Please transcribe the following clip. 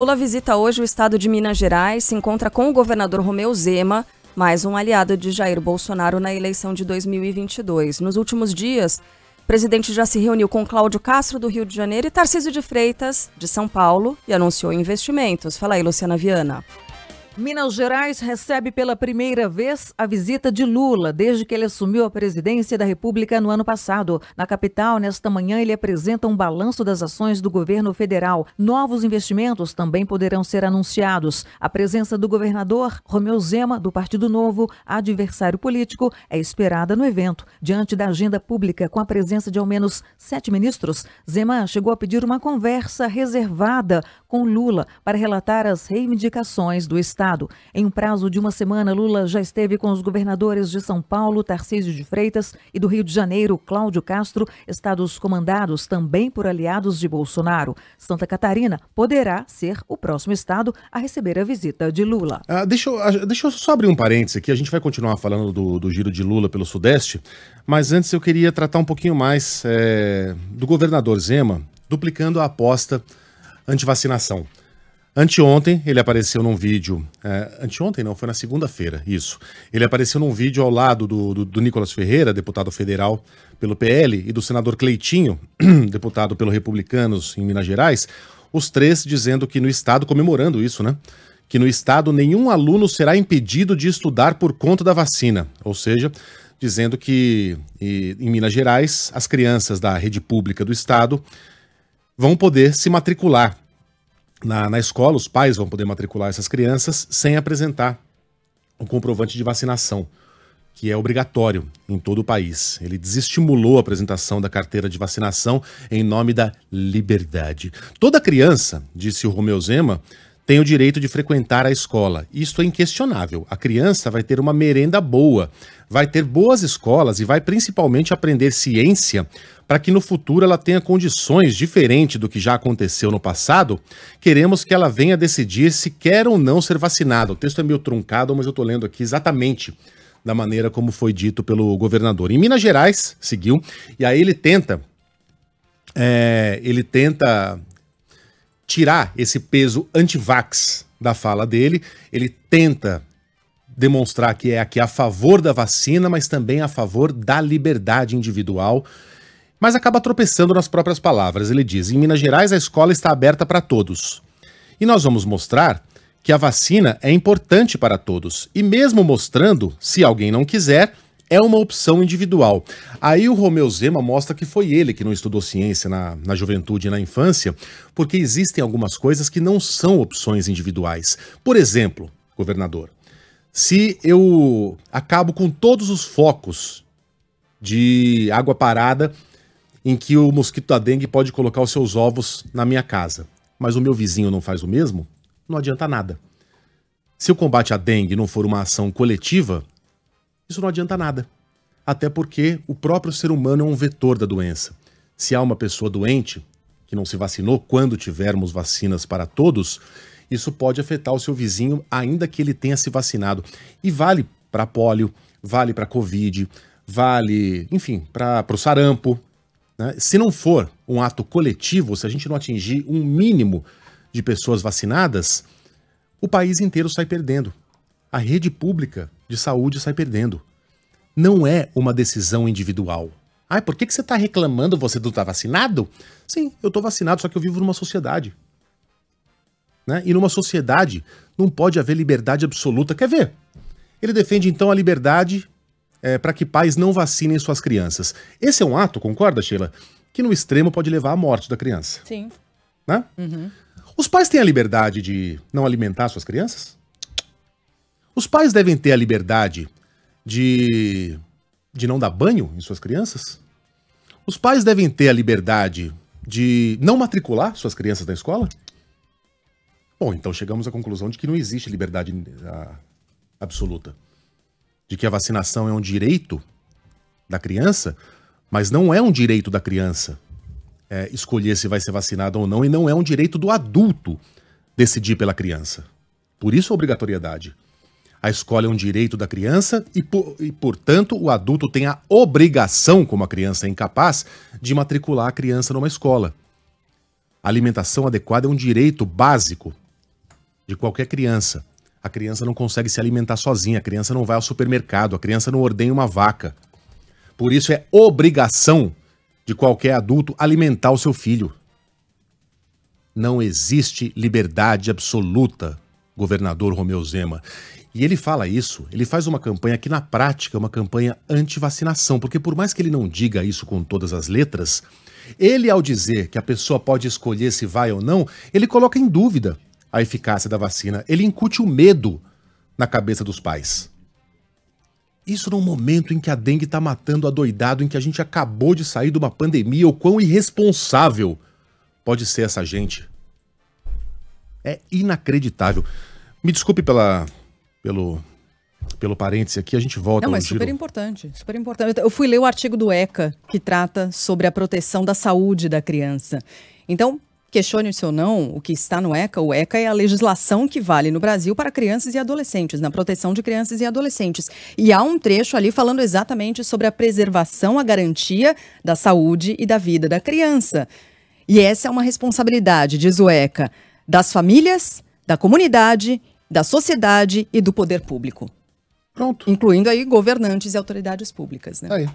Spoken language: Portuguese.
Lula visita hoje o estado de Minas Gerais, se encontra com o governador Romeu Zema, mais um aliado de Jair Bolsonaro na eleição de 2022. Nos últimos dias, o presidente já se reuniu com Cláudio Castro, do Rio de Janeiro, e Tarcísio de Freitas, de São Paulo, e anunciou investimentos. Fala aí, Luciana Viana. Minas Gerais recebe pela primeira vez a visita de Lula, desde que ele assumiu a presidência da República no ano passado. Na capital, nesta manhã, ele apresenta um balanço das ações do governo federal. Novos investimentos também poderão ser anunciados. A presença do governador Romeu Zema, do Partido Novo, adversário político, é esperada no evento. Diante da agenda pública, com a presença de ao menos 7 ministros, Zema chegou a pedir uma conversa reservada com Lula para relatar as reivindicações do Estado. Em um prazo de uma semana, Lula já esteve com os governadores de São Paulo, Tarcísio de Freitas, e do Rio de Janeiro, Cláudio Castro, estados comandados também por aliados de Bolsonaro. Santa Catarina poderá ser o próximo estado a receber a visita de Lula. Deixa eu só abrir um parêntese aqui, a gente vai continuar falando do giro de Lula pelo Sudeste, mas antes eu queria tratar um pouquinho mais do governador Zema, duplicando a aposta anti-vacinação. Anteontem, ele apareceu num vídeo... anteontem não, foi na segunda-feira, isso. Ele apareceu num vídeo ao lado do Nicolas Ferreira, deputado federal pelo PL, e do senador Cleitinho, deputado pelo Republicanos em Minas Gerais, os três dizendo que no estado, comemorando isso, né? Que no estado nenhum aluno será impedido de estudar por conta da vacina. Ou seja, dizendo que em Minas Gerais, as crianças da rede pública do estado vão poder se matricular na escola, os pais vão poder matricular essas crianças sem apresentar um comprovante de vacinação, que é obrigatório em todo o país. Ele desestimulou a apresentação da carteira de vacinação em nome da liberdade. Toda criança, disse o Romeu Zema, tem o direito de frequentar a escola. Isso é inquestionável. A criança vai ter uma merenda boa, vai ter boas escolas e vai principalmente aprender ciência para que no futuro ela tenha condições diferentes do que já aconteceu no passado. Queremos que ela venha decidir se quer ou não ser vacinada. O texto é meio truncado, mas eu estou lendo aqui exatamente da maneira como foi dito pelo governador. Em Minas Gerais, seguiu, e aí ele tenta tirar esse peso anti-vax da fala dele, ele tenta demonstrar que é aqui a favor da vacina, mas também a favor da liberdade individual, mas acaba tropeçando nas próprias palavras. Ele diz: em Minas Gerais a escola está aberta para todos. E nós vamos mostrar que a vacina é importante para todos. E mesmo mostrando, se alguém não quiser, é uma opção individual. Aí o Romeu Zema mostra que foi ele que não estudou ciência na juventude e na infância, porque existem algumas coisas que não são opções individuais. Por exemplo, governador, se eu acabo com todos os focos de água parada em que o mosquito da dengue pode colocar os seus ovos na minha casa, mas o meu vizinho não faz o mesmo, não adianta nada. Se o combate à dengue não for uma ação coletiva, isso não adianta nada. Até porque o próprio ser humano é um vetor da doença. Se há uma pessoa doente que não se vacinou, quando tivermos vacinas para todos, isso pode afetar o seu vizinho, ainda que ele tenha se vacinado. E vale para pólio, vale para Covid, vale, enfim, para o sarampo, né? Se não for um ato coletivo, se a gente não atingir um mínimo de pessoas vacinadas, o país inteiro sai perdendo. A rede pública de saúde sai perdendo. Não é uma decisão individual. Por que você está reclamando? Você não está vacinado? Sim, eu estou vacinado, só que eu vivo numa sociedade. Né? E numa sociedade não pode haver liberdade absoluta. Quer ver? Ele defende então a liberdade para que pais não vacinem suas crianças. Esse é um ato, concorda, Sheila? Que no extremo pode levar à morte da criança. Sim. Né? Uhum. Os pais têm a liberdade de não alimentar suas crianças? Os pais devem ter a liberdade de não dar banho em suas crianças? Os pais devem ter a liberdade de não matricular suas crianças na escola? Bom, então chegamos à conclusão de que não existe liberdade absoluta. De que a vacinação é um direito da criança, mas não é um direito da criança escolher se vai ser vacinado ou não, e não é um direito do adulto decidir pela criança. Por isso a obrigatoriedade. A escola é um direito da criança e, portanto, o adulto tem a obrigação, como a criança é incapaz, de matricular a criança numa escola. A alimentação adequada é um direito básico de qualquer criança. A criança não consegue se alimentar sozinha, a criança não vai ao supermercado, a criança não ordenha uma vaca. Por isso é obrigação de qualquer adulto alimentar o seu filho. Não existe liberdade absoluta, governador Romeu Zema. E ele fala isso, ele faz uma campanha que na prática é uma campanha anti-vacinação, porque por mais que ele não diga isso com todas as letras, ele ao dizer que a pessoa pode escolher se vai ou não, ele coloca em dúvida a eficácia da vacina, ele incute o medo na cabeça dos pais. Isso num momento em que a dengue está matando adoidado, em que a gente acabou de sair de uma pandemia, o quão irresponsável pode ser essa gente. É inacreditável. Me desculpe pelo parêntese aqui, a gente volta. Não, mas super importante, super importante. Eu fui ler o artigo do ECA, que trata sobre a proteção da saúde da criança. Então, questione-se ou não o que está no ECA. O ECA é a legislação que vale no Brasil para crianças e adolescentes, na proteção de crianças e adolescentes. E há um trecho ali falando exatamente sobre a preservação, a garantia da saúde e da vida da criança. E essa é uma responsabilidade, diz o ECA, das famílias, da comunidade, da sociedade e do poder público. Pronto. Incluindo aí governantes e autoridades públicas, né? Aí.